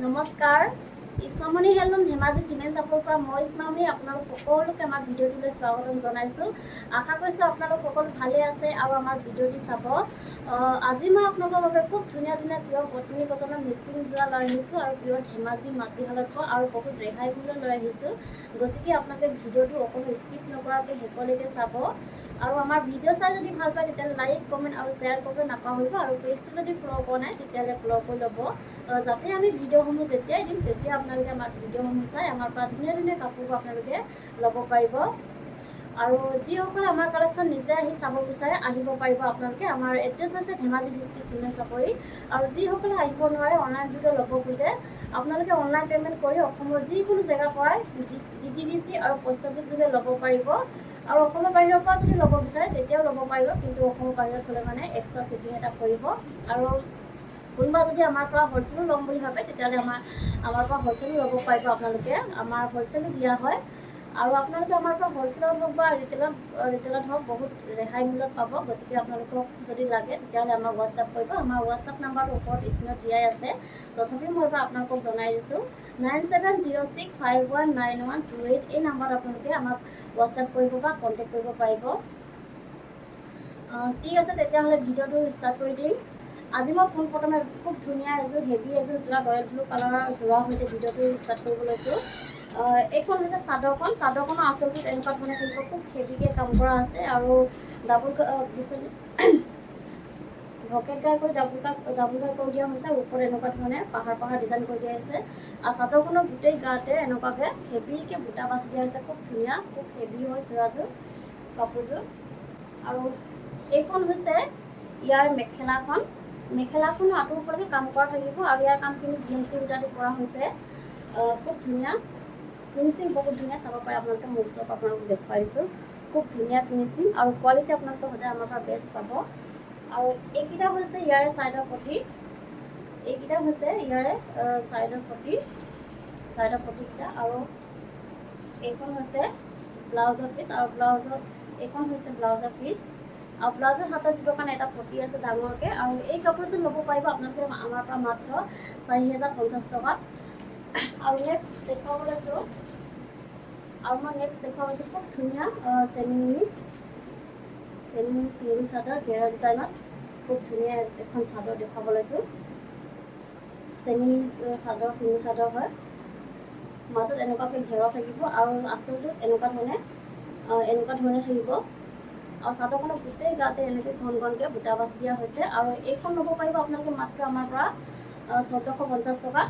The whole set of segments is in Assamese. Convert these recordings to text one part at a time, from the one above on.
নমস্কাৰ, ইছমামণি হেণ্ডলুম ধেমাজি চিমেণ্ট চাপৰ পৰা মই ইছমামণি আপোনালোক সকলোকে আমাৰ ভিডিঅ'টোলৈ স্বাগতম জনাইছোঁ। আশা কৰিছোঁ আপোনালোক সকলো ভালে আছে আৰু আমাৰ ভিডিঅ'টি চাব। আজি মই আপোনালোকৰ বাবে খুব ধুনীয়া ধুনীয়া প্ৰিয় পত্নী কটনৰ মিচিং যোৰা লৈ আহিছোঁ আৰু প্ৰিয় ধেমাজি মাটিশালত পোৱা আৰু বহুত ৰেহাই মূল্য লৈ আহিছোঁ। গতিকে আপোনালোকে ভিডিঅ'টো অকণো স্কিপ নকৰাকৈ শেষলৈকে চাব। আৰু আমাৰ ভিডিঅ' চাই যদি ভাল পায় তেতিয়াহ'লে লাইক কমেণ্ট আৰু শ্বেয়াৰ কৰিব নাপাহৰিব আৰু পেজটো যদি ফ'ল' কৰা নাই তেতিয়াহ'লে ফ'ল' কৰি ল'ব, যাতে আমি ভিডিঅ'সমূহ যেতিয়াই দিম তেতিয়া আপোনালোকে আমাৰ ভিডিঅ'সমূহ চাই আমাৰ পৰা ধুনীয়া ধুনীয়া কাপোৰবোৰ আপোনালোকে ল'ব পাৰিব। আৰু যিসকলে আমাৰ কালেকশ্যন নিজে আহি চাব বিচাৰে আহিব পাৰিব আপোনালোকে। আমাৰ এড্ৰেছ হৈছে ধেমাজি ডিষ্ট্ৰিক্ট চিমেণ্ট চাপৰি। আৰু যিসকলে আহিব নোৱাৰে অনলাইন যোগে ল'ব খোজে আপোনালোকে অনলাইন পে'মেণ্ট কৰি অসমৰ যিকোনো জেগাৰ পৰাই DTDC আৰু পোষ্ট অফিচ যোগে ল'ব পাৰিব। আৰু অসমৰ বাহিৰৰ পৰা যদি ল'ব বিচাৰে তেতিয়াও ল'ব পাৰিব, কিন্তু অসমৰ বাহিৰত হ'লে মানে এক্সট্ৰা চিটিং এটা পৰিব। আৰু কোনোবা যদি আমাৰ পৰা হ'লচেলো ল'ম বুলি ভাবে তেতিয়াহ'লে আমাৰ পৰা হ'লচেলো ল'ব পাৰিব আপোনালোকে। আমাৰ হ'লচেলো দিয়া হয় আৰু আপোনালোকে আমাৰ পৰা হ'লচেলত হওক বা ৰিটেইলত হওক বহুত ৰেহাই মূল্যত পাব। গতিকে আপোনালোকক যদি লাগে তেতিয়াহ'লে আমাক হোৱাটছআপ কৰিব। আমাৰ হোৱাটছআপ নাম্বাৰটো ওপৰত স্ক্ৰীনত দিয়াই আছে, তথাপিও মই এবাৰ আপোনালোকক জনাই দিছোঁ 9706519128। এই নাম্বাৰত আপোনালোকে আমাক হোৱাটছআপ কৰিব বা কণ্টেক্ট কৰিব পাৰিব। ঠিক আছে, তেতিয়াহ'লে ভিডিঅ'টো ষ্টাৰ্ট কৰি দিম। আজি মই পোনপ্ৰথমে খুব ধুনীয়া হেভি এযোৰ যোৰা ৰয়েল ব্লু কালাৰৰ যোৰা সৈতে ভিডিঅ'টো ষ্টাৰ্ট কৰিব লৈছোঁ। এইখন হৈছে চাদৰখনৰ আঁচলটোত এনেকুৱা ধৰণে থাকিব, খুব হেভিকৈ কাম কৰা আছে আৰু ডাবুল ভকেট গাই কৰি ডাবুল গাই কৰি দিয়া হৈছে। ওপৰত এনেকুৱা ধৰণে পাহাৰ ডিজাইন কৰি দিয়া হৈছে আৰু চাদৰখনৰ গোটেই গাতে এনেকুৱাকৈ হেভিকৈ বুটা বাছি দিয়া হৈছে। খুব ধুনীয়া, খুব হেভি হয় যোৰাযোৰ কাপোৰযোৰ। আৰু এইখন হৈছে ইয়াৰ মেখেলাখনো আঁতৰ ওপৰলৈকে কাম কৰা থাকিব আৰু ইয়াৰ কামখিনি DMC সূতা দি কৰা হৈছে। খুব ধুনীয়া ফিনিচিং, বহুত ধুনীয়া। চাব পাৰে আপোনালোকে, মোৰ ওচৰত আপোনালোকক দেখুৱাই দিছোঁ। খুব ধুনীয়া ফিনিচিং আৰু কোৱালিটি আপোনালোকে সদায় আমাৰ পৰা বেষ্ট পাব। আৰু এইকেইটা হৈছে ইয়াৰে ছাইডৰ পটি, ছাইডৰ পটিকেইটা। আৰু এইখন হৈছে ব্লাউজৰ পিচ আৰু এইখন হৈছে ব্লাউজৰ পিচ। আৰু ব্লাউজৰ হাতত দিবৰ কাৰণে এটা পটি আছে ডাঙৰকৈ। আৰু এই কাপোৰযোৰ ল'ব পাৰিব আপোনালোকে আমাৰ পৰা মাত্ৰ 4050 টকাত। আৰু নেক্সট দেখুৱাব লৈছোঁ খুব ধুনীয়া চেমিনি চিংগল চাদৰ ঘেৰা ডিজাইনত খুব ধুনীয়া এখন চাদৰ দেখুৱাব লৈছোঁ। চেমিনি চাদৰ, চিংগল চাদৰ হয়, মাজত এনেকুৱাকৈ ঘেৰা থাকিব আৰু আঁচলটোত এনেকুৱা ধৰণে থাকিব। আৰু চাদৰখনৰ গোটেই গাতে এনেকৈ ঘনকৈ বুটা বাছি দিয়া হৈছে। আৰু এইখন ল'ব পাৰিব আপোনালোকে মাত্ৰ আমাৰ পৰা 1450 টকা।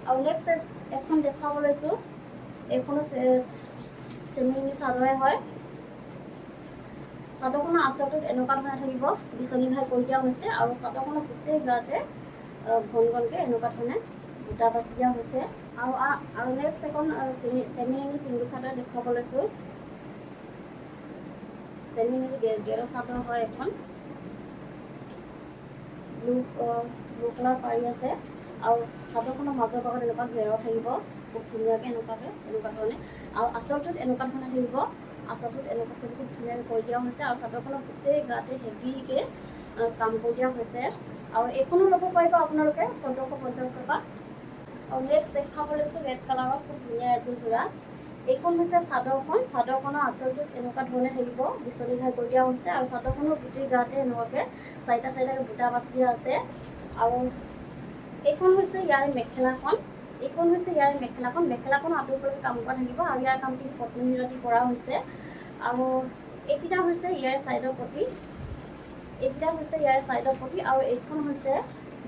আৰু নেক্সট এখন দেখুৱাব লৈছোঁ, এইখনো চেমিনি চাদৰে হয়। চাদৰখনৰ আঁচলটোত এনেকুৱা ধৰণে থাকিব, বিচনী ঘাই কৰি দিয়া হৈছে আৰু চাদৰখনৰ গোটেই গাতে ঘনকৈ এনেকুৱা ধৰণে বুটা বাছি দিয়া হৈছে। আৰু নেক্সট এখন চেমিনি চিংগল চাদৰ দেখুৱাব লৈছোঁ। চেমিনি গেৰ চাদৰ হয় এখন, ব্লু কালাৰ পাৰি আছে আৰু চাদৰখনৰ মাজৰ ভাগত এনেকুৱা ঘেৰ থাকিব খুব ধুনীয়াকৈ এনেকুৱা ধৰণে। আৰু আঁচলটোত এনেকুৱা ধৰণে থাকিব, আঁচলটোত এনেকুৱাকৈ খুব ধুনীয়াকৈ কৰি দিয়া হৈছে আৰু চাদৰখনৰ গোটেই গাতে হেভিকৈ কাম কৰি দিয়া হৈছে। আৰু এইখনো ল'ব পাৰিব আপোনালোকে 1450 টকা। আৰু নেক্সট দেখাব লৈছোঁ ৰেড কালাৰৰ খুব ধুনীয়া এযোৰ যোৰা। এইখন হৈছে চাদৰখনৰ আঁচলটোত এনেকুৱা ধৰণে থাকিব, বিচনী ঘাই কৰি দিয়া হৈছে আৰু চাদৰখনৰ গোটেই গাতে এনেকুৱাকৈ চাৰিটাকৈ বুটা বাছি দিয়া আছে। আৰু এইখন হৈছে ইয়াৰে মেখেলাখন আঁতৰ ওপৰলৈকে কাম কৰা থাকিব আৰু ইয়াৰ কামখিনি পত্নী মিনতি কৰা হৈছে। আৰু এইকেইটা হৈছে ইয়াৰ ছাইডৰ পটি, আৰু এইখন হৈছে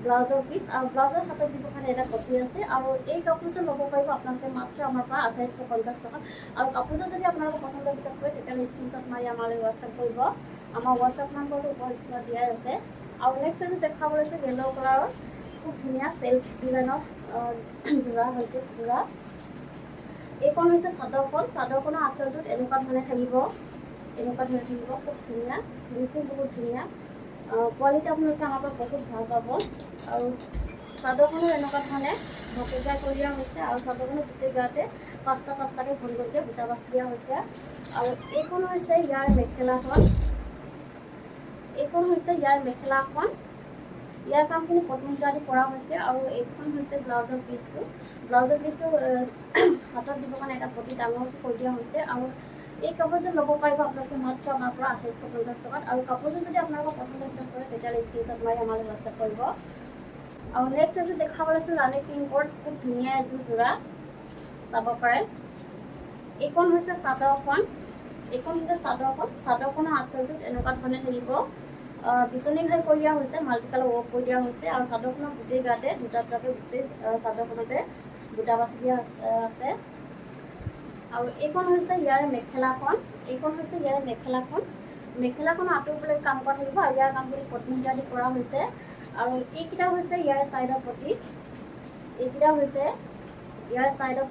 ব্লাউজৰ পিচ আৰু ব্লাউজৰ হাতত দিবৰ কাৰণে এটা পটি আছে। আৰু এই কাপোৰযোৰ ল'ব পাৰিব আপোনালোকে মাত্ৰ আমাৰ পৰা 2850 টকা। আৰু কাপোৰযোৰ যদি আপোনালোকৰ পচন্দৰ ভিতৰত পৰে তেতিয়াহ'লে স্ক্ৰীনশ্বট মাৰি আমালৈ হোৱাটছআপ কৰিব। আমাৰ হোৱাটছআপ নম্বৰটো ওপৰত স্ক্ৰীনত দিয়াই আছে। আৰু নেক্সট এযোৰ দেখাব লৈছোঁ য়েল্ল' কালাৰৰ খুব ধুনীয়া চেল্ফ ডিজাইনৰ যোৰা। এইখন হৈছে চাদৰখনৰ আঁচলটোত এনেকুৱা ধৰণে থাকিব, খুব ধুনীয়া ফিনিচিং, বহুত ধুনীয়া কোৱালিটি আপোনালোকে আমাৰ পৰা বহুত ভাল পাব। আৰু চাদৰখনো এনেকুৱা ধৰণে ভকেট গাই কৰি দিয়া হৈছে আৰু চাদৰখনৰ গোটেই গাতে পাঁচটাকৈ ঘনকৈ বুটা বাছি দিয়া হৈছে। আৰু এইখন হৈছে ইয়াৰ মেখেলাখন, ইয়াৰ কামখিনি পটমিটা আদি কৰা হৈছে আৰু এইখন হৈছে ব্লাউজৰ পিচটো হাতত দিবৰ কাৰণে এটা পটি ডাঙৰকৈ কৰি দিয়া হৈছে আৰু এই কাপোৰযোৰ ল'ব পাৰিব আপোনালোকে মাত্ৰ আমাৰ পৰা 2850 টকাত আৰু কাপোৰযোৰ যদি আপোনালোকৰ পচন্দৰ ভিতৰত কৰে তেতিয়াহ'লে স্ক্ৰীনশ্বট মাৰি আমালৈ হোৱাটছআপ কৰিব। আৰু নেক্সট এযোৰ দেখাব লৈছোঁ ৰাণী পিংকৰ খুব ধুনীয়া এযোৰ যোৰা চাব পাৰে। এইখন হৈছে চাদৰখন চাদৰখনৰ আঁচলটোত এনেকুৱা ধৰণে থাকিব বিচনী ঘাই কৰি দিয়া হৈছে, মাল্টি কালাৰ ৱৰ্ক কৰি দিয়া হৈছে আৰু চাদৰখনৰ গোটেই গাতে দুটা দুটাকৈ গোটেই চাদৰখনতে বুটা বাছি দিয়া আছে। আৰু এইখন হৈছে ইয়াৰ মেখেলাখন আঁতৰিবলৈ কাম কৰা থাকিব আৰু ইয়াৰ কামখিনি পটমিটা আদি কৰা হৈছে আৰু এইকেইটা হৈছে ইয়াৰ চাইডৰ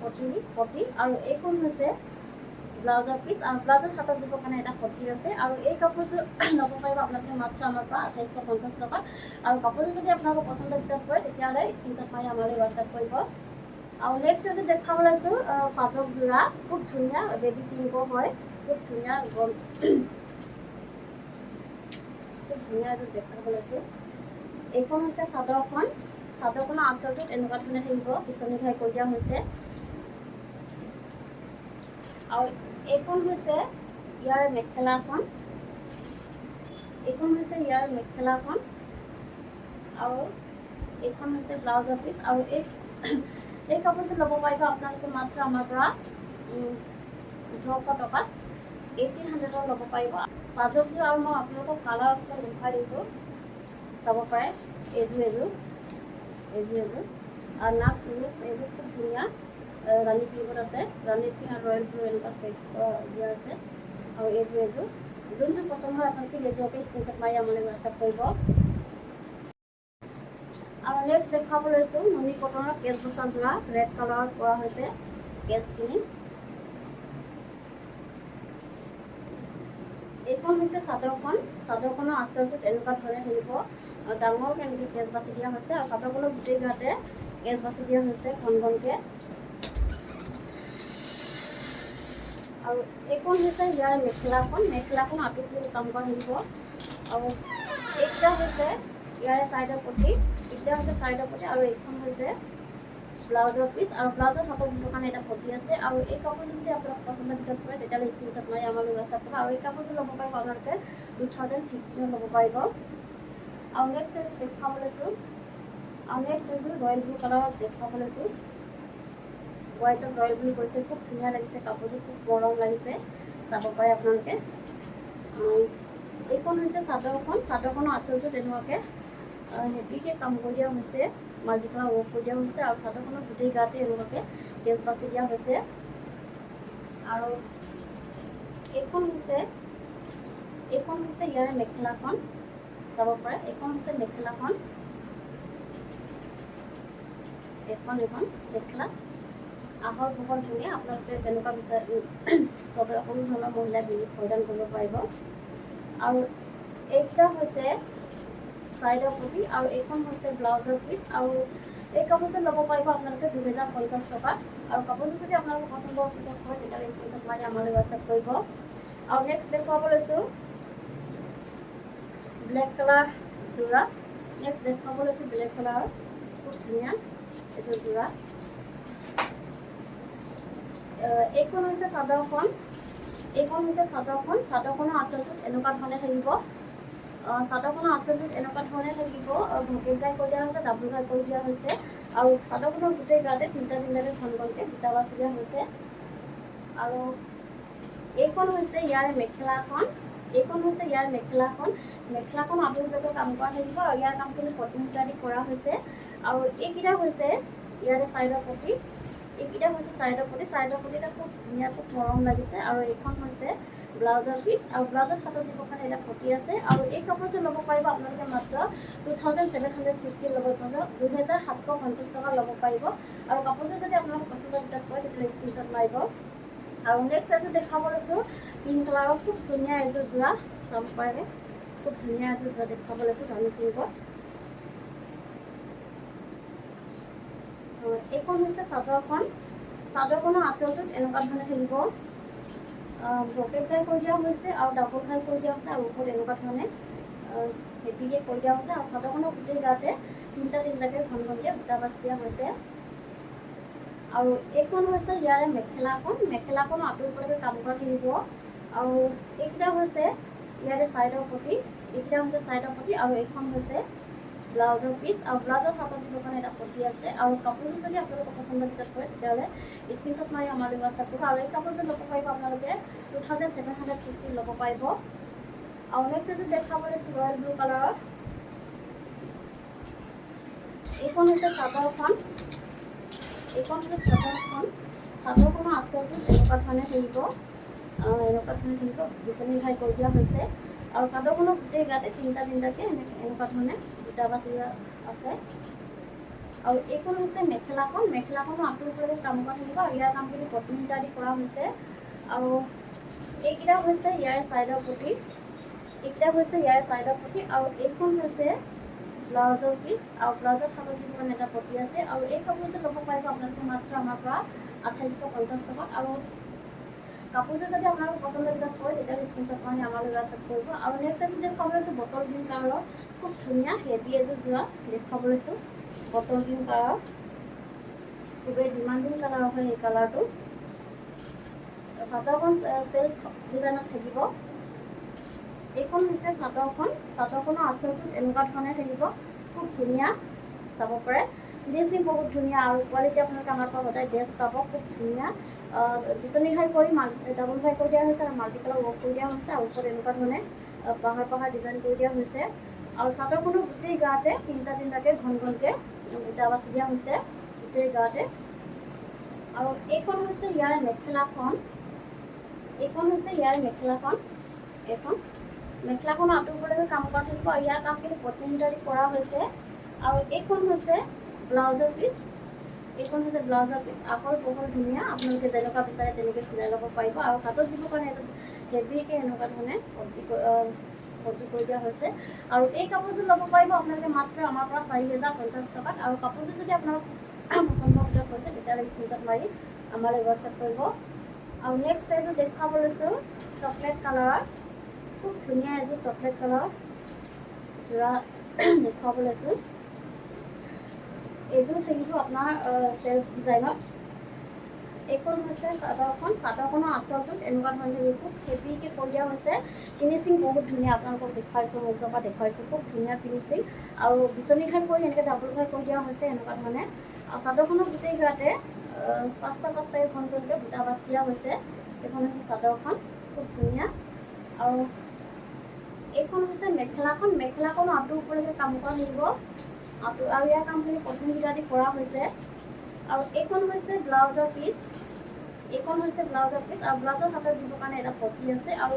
পটি আৰু এইখন হৈছে ব্লাউজৰ পিচ আৰু ব্লাউজৰ হাতত দিবৰ কাৰণে এটা পটি আছে আৰু এই কাপোৰযোৰ ল'ব পাৰিব আপোনালোকে মাত্ৰ আমাৰ পৰা 2850 টকা আৰু কাপোৰযোৰ যদি আপোনালোকৰ পচন্দৰ ভিতৰত পৰে তেতিয়াহ'লে স্ক্ৰীনশ্বট মাৰি আমালৈ হোৱাটছআপ কৰিব। আৰু নেক্সট এযোৰ দেখাব লৈছোঁ পাজক যোৰা খুব ধুনীয়া বেবী পিংকৰ হয়, খুব ধুনীয়া এযোৰ দেখাব লৈছোঁ। এইখন হৈছে চাদৰখনৰ আঁচলটোত এনেকুৱা ধৰণে থাকিব বিচনী ঘাই কৰি দিয়া হৈছে আৰু এইখন হৈছে ইয়াৰ মেখেলাখন আৰু এইখন হৈছে ব্লাউজৰ পিচ আৰু এই কাপোৰযোৰ ল'ব পাৰিব আপোনালোকে মাত্ৰ আমাৰ পৰা 1800 টকাত 1800 ল'ব পাৰিব। পাজকযোৰ আৰু মই আপোনালোকক কালাৰ অপশ্যন দেখুৱাই দিছোঁ চাব পাৰে। এযোৰ আৰু নেক্সট এযোৰ খুব ধুনীয়া ৰাণী পিংকত আছে, ৰাণী পিংক আৰু ৰয়েল ব্লু এনেকুৱা চেক দিয়া আছে আৰু এযোৰ যোনযোৰ পচন্দ হয় আপোনালোকে সেইযোৰকে স্ক্ৰীনশ্বট মাৰি আমালৈ হোৱাটছআপ কৰিব। আৰু নেক্সট দেখাব লৈছোঁ নুনি কটনৰ কেচ বচা যোৰা ৰেড কালাৰত কৰা হৈছে কেচখিনি। এইখন হৈছে চাদৰখনৰ আঁচলটোত এনেকুৱা ধৰণে থাকিব ডাঙৰ কেনেকৈ কেচ বাছি দিয়া হৈছে আৰু চাদৰখনৰ গোটেই গাতে কেচ বাছি দিয়া হৈছে ঘন ঘনকৈ। আৰু এইখন হৈছে ইয়াৰ মেখেলাখন আঁতৰিবলৈ কাম কৰা থাকিব আৰু এইকেইটা হৈছে ইয়াৰে চাইডৰ পটি আৰু এইখন হৈছে ব্লাউজৰ পিচ আৰু ব্লাউজৰ হাতত দিবৰ কাৰণে এটা পটি আছে আৰু এই কাপোৰযোৰ যদি আপোনালোকৰ পচন্দৰ ভিতৰত পৰে তেতিয়াহ'লে স্ক্ৰীনশ্বট মাৰি আমালৈ হোৱাটছআপ কৰিব আৰু এই কাপোৰযোৰ ল'ব পাৰিব আপোনালোকে 2015 ল'ব পাৰিব। আৰু নেক্সট এযোৰ দেখাব লৈছোঁ ৰয়েল ব্লু কালাৰত দেখাব লৈছোঁ। হোৱাইটত ৰয়েল ব্লু কৰিছে, খুব ধুনীয়া লাগিছে কাপোৰযোৰ, খুব গৰম লাগিছে চাব পাৰে আপোনালোকে। এইখন হৈছে চাদৰখনৰ আঁচলটো তেনেকুৱাকৈ হেভিকৈ কাম কৰি দিয়া হৈছে, মাল্টি কালাৰ ৱৰ্ক কৰি দিয়া হৈছে আৰু চাদৰখনৰ গোটেই গাতে এনেকুৱাকৈ কেচ বাছি দিয়া হৈছে। আৰু এইখন হৈছে ইয়াৰে মেখেলাখন চাব পাৰে। এইখন হৈছে মেখেলাখন, এখন মেখেলা আহল বহল ধুনীয়া, আপোনালোকে যেনেকুৱা বিচাৰে চবে সকলো ধৰণৰ মহিলাই পৰিধান কৰিব পাৰিব। আৰু এইকেইটা হৈছে চাইডৰ পটি আৰু এইখন হৈছে ব্লাউজৰ পিচ আৰু এই কাপোৰযোৰ ল'ব পাৰিব আপোনালোকে 2050 টকাত আৰু কাপোৰযোৰ যদি আপোনালোকৰ পচন্দৰ ভিতৰত হয় তেতিয়াহ'লে স্ক্ৰীনশ্বট মাৰি আমালৈ হোৱাটছআপ কৰিব। আৰু নেক্সট দেখুৱাব লৈছোঁ ব্লেক কালাৰ যোৰা খুব ধুনীয়া এযোৰ যোৰা। এইখন হৈছে চাদৰখনৰ আঁচলটোত এনেকুৱা ধৰণে থাকিব ভকেট গাই কৰি দিয়া হৈছে, ডাবুল গাই কৰি দিয়া হৈছে আৰু চাদৰখনৰ গোটেই গাতে তিনিটাকৈ ঘন ঘনকৈ বুটা বাছি দিয়া হৈছে। আৰু এইখন হৈছে ইয়াৰ মেখেলাখন আঁতৰিলৈকে কাম কৰা থাকিব আৰু ইয়াৰ কামখিনি পটমিটা আদি কৰা হৈছে আৰু এইকেইটা হৈছে ইয়াৰে চাইডৰ পটি, চাইডৰ পটিটা খুব ধুনীয়া, খুব মৰম লাগিছে আৰু এইখন হৈছে ব্লাউজৰ পিচ আৰু ব্লাউজত হাতত দিবৰ কাৰণে এটা পটি আছে আৰু এই কাপোৰযোৰ ল'ব পাৰিব আপোনালোকে মাত্ৰ 2750 ল'ব পাৰিব, 2750 টকা ল'ব পাৰিব আৰু কাপোৰযোৰ যদি আপোনালোকৰ পচন্দৰ ভিতৰত পৰে তেতিয়াহ'লে স্ক্ৰীনশ্বট মাৰিব। আৰু নেক্সট এযোৰ দেখাব লৈছোঁ পিংক কালাৰৰ খুব ধুনীয়া এযোৰ যোৰা চাব পাৰে, খুব ধুনীয়া এযোৰ যোৰা দেখাব লৈছোঁ ৰাণী পিংকত। এইখন হৈছে চাদৰখনৰ আঁচলটোত এনেকুৱা ধৰণে থাকিব ব্ৰকেট ঘাই কৰি দিয়া হৈছে আৰু ডাবল ঘাই কৰি দিয়া হৈছে আৰু ওপৰত এনেকুৱা ধৰণে হেভিকৈ কৰি দিয়া হৈছে আৰু চাদৰখনৰ গোটেই গাতে তিনিটাকৈ ঘন ঘনকৈ বুটা বাছ দিয়া হৈছে। আৰু এইখন হৈছে ইয়াৰে মেখেলাখন আঁতৰলৈকে কাম কৰা থাকিব। আৰু এইকেইটা হৈছে ইয়াৰে ছাইডৰ পটি, আৰু এইখন হৈছে ব্লাউজৰ পিচ, আৰু ব্লাউজৰ হাতত দিবৰ কাৰণে এটা পটি আছে। আৰু কাপোৰযোৰ যদি আপোনালোকৰ পচন্দৰ ভিতৰত কৰে তেতিয়াহ'লে স্ক্ৰীনশ্বট মাৰি আমালৈ হোৱাটছআপ কৰিব। আৰু এই কাপোৰযোৰ ল'ব পাৰিব আপোনালোকে 2750 ল'ব পাৰিব। আৰু নেক্সট এযোৰ দেখাব লৈছোঁ ৰয়েল ব্লু কালাৰৰ। এইখন হৈছে চাদৰখন, চাদৰখনৰ আঁচলটো এনেকুৱা ধৰণে থাকিব, বিচনী ঘাই কৰি দিয়া হৈছে। আৰু চাদৰখনৰ গোটেই গাতে তিনিটাকৈ এনেকুৱা ধৰণে বুটা বাছি আছে। আৰু এইখন হৈছে মেখেলাখনো আঁতৰলৈকে কাম কৰা থাকিব, আৰু ইয়াৰ কামখিনি কটন সূতা দি কৰা হৈছে। আৰু এইকেইটা হৈছে ইয়াৰ ছাইডৰ পটি, আৰু এইখন হৈছে ব্লাউজৰ পিচ, আৰু ব্লাউজৰ হাতত দিব কাৰণে এটা পটি আছে। আৰু এই কাপোৰযোৰ ল'ব পাৰিব আপোনালোকে মাত্ৰ আমাৰ পৰা 2850 টকাত। আৰু কাপোৰযোৰ যদি আপোনালোকৰ পচন্দৰ ভিতৰত পৰে তেতিয়াহ'লে স্ক্ৰীনশ্বট মাৰি আমালৈ হোৱাটছআপ কৰিব। আৰু নেক্সট এযোৰ দেখুৱাব লৈছোঁ বটল গ্ৰীণ কালাৰৰ, খুব ধুনীয়া হেভি এযোৰ যোৰা দেখুৱাব লৈছোঁ। বটল গ্ৰীণ কালাৰ, খুবেই ডিমাণ্ডিং কালাৰ হয় এই কালাৰটো। চাদৰখন চেল্ফ ডিজাইনত থাকিব। এইখন হৈছে চাদৰখনৰ আঁচলটো এনেকুৱা ধৰণে থাকিব, খুব ধুনীয়া চাব পাৰে। ফিনিচিং বহুত ধুনীয়া, আৰু কোৱালিটি আপোনালোকে আমাৰ পৰা সদায় বেষ্ট পাব। খুব ধুনীয়া বিচনী ঘাই কৰি ডাবল ঘাই কৰি দিয়া হৈছে, আৰু মাল্টি কালাৰ ৱৰ্ক কৰি দিয়া হৈছে। আৰু ওপৰত এনেকুৱা ধৰণে পাহাৰ ডিজাইন কৰি দিয়া হৈছে। আৰু চাদৰখনৰ গোটেই গাতে তিনিটাকৈ ঘন ঘনকৈ বুটা বাছি দিয়া হৈছে গোটেই গাতে। আৰু এইখন হৈছে ইয়াৰ মেখেলাখন, মেখেলাখন আঁতৰলৈকে কাম কৰা থাকিব, আৰু ইয়াৰ কামখিনি কটন সূতা দি কৰা হৈছে। আৰু এইখন হৈছে ব্লাউজৰ পিচ, আহল বহল ধুনীয়া, আপোনালোকে যেনেকুৱা বিচাৰে তেনেকৈ চিলাই ল'ব পাৰিব। আৰু হাতত দিবৰ কাৰণে এটা হেভিকৈ এনেকুৱা ধৰণে পটি কৰি দিয়া হৈছে। আৰু এই কাপোৰযোৰ ল'ব পাৰিব আপোনালোকে মাত্ৰ আমাৰ পৰা 4050 টকাত। আৰু কাপোৰযোৰ যদি আপোনালোক পচন্দৰ ভিতৰত কৰিছে তেতিয়াহ'লে স্ক্ৰীনশ্বট মাৰি আমালৈ হোৱাটছআপ কৰিব। আৰু নেক্সট এযোৰ দেখুৱাব লৈছোঁ চকলেট কালাৰৰ, খুব ধুনীয়া এযোৰ চকলেট কালাৰৰ যোৰা দেখুৱাব লৈছোঁ। এইযোৰ থাকিব আপোনাৰ চেল্ফ ডিজাইনত। এইখন হৈছে চাদৰখনৰ আঁচলটোত এনেকুৱা ধৰণে খুব হেভিকৈ কৰি দিয়া হৈছে। ফিনিচিং বহুত ধুনীয়া, আপোনালোকক দেখুৱাইছোঁ, মোৰ ওচৰৰ পৰা দেখুৱাইছোঁ, খুব ধুনীয়া ফিনিচিং। আৰু বিচনী ঘাই কৰি এনেকৈ ডাবল ঘাই কৰি দিয়া হৈছে এনেকুৱা ধৰণে। আৰু চাদৰখনৰ গোটেই গাতে 5টাকৈ ঘন ঘনকৈ বুটা বাছ দিয়া হৈছে। এইখন হৈছে চাদৰখন, খুব ধুনীয়া। আৰু এইখন হৈছে মেখেলাখনো আঁতৰলৈকে কাম কৰা থাকিব, আৰু ইয়াৰ কামখিনি কটন সূতা দি কৰা হৈছে। আৰু এইখন হৈছে ব্লাউজৰ পিচ, আৰু ব্লাউজৰ হাতত দিবৰ কাৰণে এটা পটি আছে। আৰু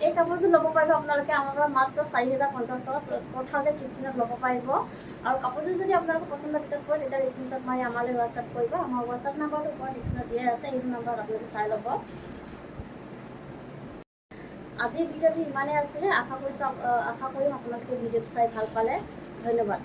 এই কাপোৰযোৰ ল'ব পাৰিব আপোনালোকে আমাৰ পৰা মাত্ৰ 4050 টকা, 4015ত ল'ব পাৰিব। আৰু কাপোৰযোৰ যদি আপোনালোকৰ পচন্দৰ ভিতৰত পৰে তেতিয়াহ'লে স্ক্ৰীনশ্বট মাৰি আমালৈ হোৱাটছআপ কৰিব। আমাৰ হোৱাটছআপ নাম্বাৰটো ওপৰত স্ক্ৰীনত দিয়াই আছে, এইটো নাম্বাৰত আপোনালোকে চাই ল'ব। আজিৰ ভিডিঅ'টো ইমানেই আছিলে। আশা কৰিম আপোনালোকে ভিডিঅ'টো চাই ভাল পালে। ধন্যবাদ।